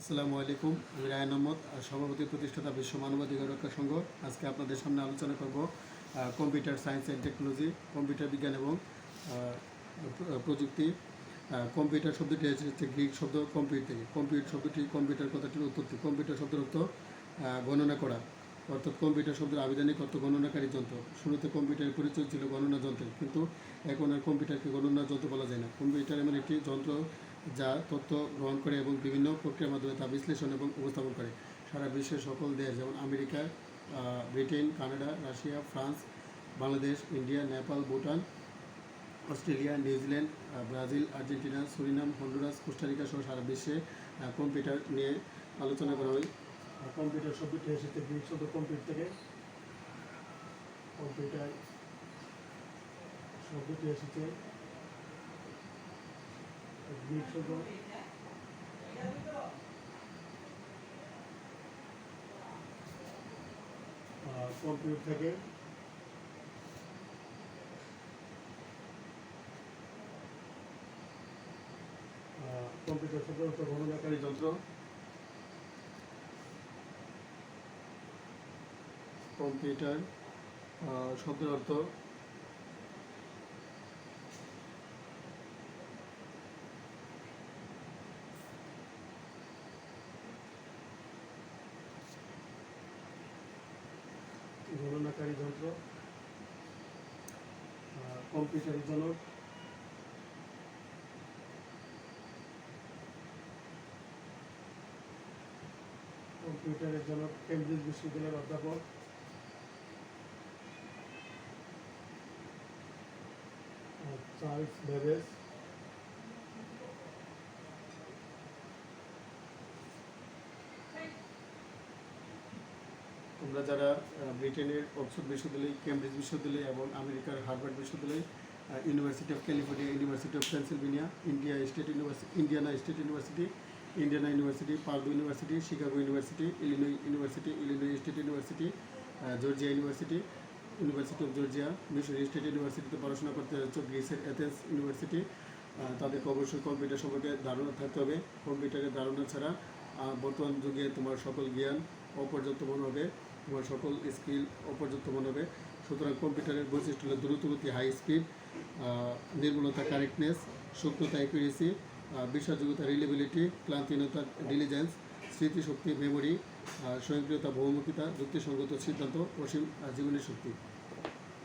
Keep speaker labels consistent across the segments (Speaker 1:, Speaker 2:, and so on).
Speaker 1: আসসালামু আলাইকুম। আমি রায়ন আহমদ, সভাপতি প্রতিষ্ঠাতা বিশ্ব মানবাধিকার রক্ষা সংঘ। আজকে আপনাদের সামনে আলোচনা করব computer science and technology, computer বিজ্ঞান এবং প্রযুক্তি। কম্পিউটার শব্দটি হচ্ছে গ্রিক শব্দ কম্পিউট থেকে। কম্পিউট শব্দটি কম্পিউটার কথাটির উৎপত্তি। কম্পিউটার শব্দের অর্থ গণনা করা, অর্থাৎ কম্পিউটার শব্দের আবিধানিক অর্থ গণনাকারী যন্ত্র। শুরুতে কম্পিউটারের পরিচয় ছিল গণনা যন্ত্রের, কিন্তু এখন আর কম্পিউটারকে গণনা যন্ত্র বলা যায় না। কম্পিউটার এমন একটি যন্ত্র যা তথ্য গ্রহণ করে এবং বিভিন্ন প্রক্রিয়ার মাধ্যমে তা বিশ্লেষণ এবং উপস্থাপন করে। সারা বিশ্বের সকল দেশ, যেমন America, Britain, Canada, Russia, France, Bangladesh, India, Nepal, Bhutan, Australia, New Zealand, Brazil, Argentina, Surinam, Honduras, Costa Rica সহ সারা বিশ্বে কম্পিউটার নিয়ে আলোচনা করা হয়। কম্পিউটার শব্দটি এসেছে গ্রিক শব্দ কম্পিউট থেকে। কম্পিউটার শব্দটি এসেছে গ্রিক শব্দ কম্পিউট থেকে। কম্পিউটার শব্দ অর্থ গণনাকারী যন্ত্র। কম্পিউটার শব্দের অর্থ গণনাকারী যন্ত্র। কম্পিউটারের জনক কেমব্রিজ বিশ্ববিদ্যালয়ের অধ্যাপক চার্লস বেবেজ। তোমরা যারা ব্রিটেনের অক্সফোর্ড বিশ্ববিদ্যালয়, কেমব্রিজ বিশ্ববিদ্যালয় এবং আমেরিকার হার্ভার্ড বিশ্ববিদ্যালয়, university of California, university of Pennsylvania, Indiana state university, Indiana university, Purdue university, Chicago university, Illinois state university, Georgia university, university of Georgia, Missouri state ইউনিভার্সিটিতে পড়াশোনা করতে যাচ্ছে, গ্রিসের এথেন্স ইউনিভার্সিটি। তাদেরকে অবশ্যই কম্পিউটার সম্পর্কে ধারণা থাকতে হবে। কম্পিউটারের ধারণা ছাড়া বর্তমান যুগে তোমার সকল জ্ঞান অপর্যাপ্ত মনে হবে, তোমার সকল স্কিল অপর্যাপ্ত মনে হবে। সুতরাং কম্পিউটারের বৈশিষ্ট্য হল দ্রুতগতি, হাই স্পিড, নির্মূলতা, কারেক্টনেস, সূক্ষ্মতা, অ্যাকুরেসি, বিশ্বাসযোগ্যতা, রিলেবিলিটি, ক্লান্তিহীনতা, ডিলিজেন্স, স্মৃতিশক্তি, মেমোরি, স্বয়ংক্রিয়তা, বহুমুখিতা, যুক্তিসঙ্গত সিদ্ধান্ত, অসীম জীবনী শক্তি।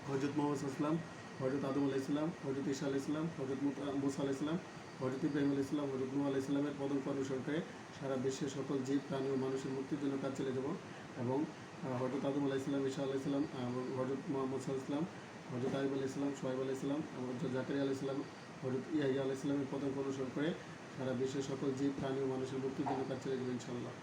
Speaker 1: হজরত মোহাম্মদ ইসলাম, হজরত আদম আলাহ ইসলাম, হজরত ঈসা আলাহ ইসলাম, হজরত মুসা আলাহ ইসলাম, হজরত ইব্রাহিম আলাহ ইসলাম, হজরত নূহ আলাহ ইসলামের পদঙ্ক অনুসরণ করে সারা বিশ্বের সকল জীব, প্রাণী ও মানুষের মুক্তির জন্য কাজ চালিয়ে যাব। এবং হজরত আদম আলাহ ইসলাম, ঈসা আলাহ ইসলাম, হজরত মোহাম্মদ ইসলাম, হজরত আইব আলাহ ইসলাম, সোহাইব আলাহ ইসলাম, হজরত জাকারিয়া আলাহ ইসলাম, হজরত ইয়াহিয়া আলাহ ইসলামের পদঙ্ক অনুসরণ করে সারা বিশ্বের সকল জীব, প্রাণী ও মানুষের মুক্তির জন্য কাজ চালিয়ে যাবে ইনশাআল্লাহ।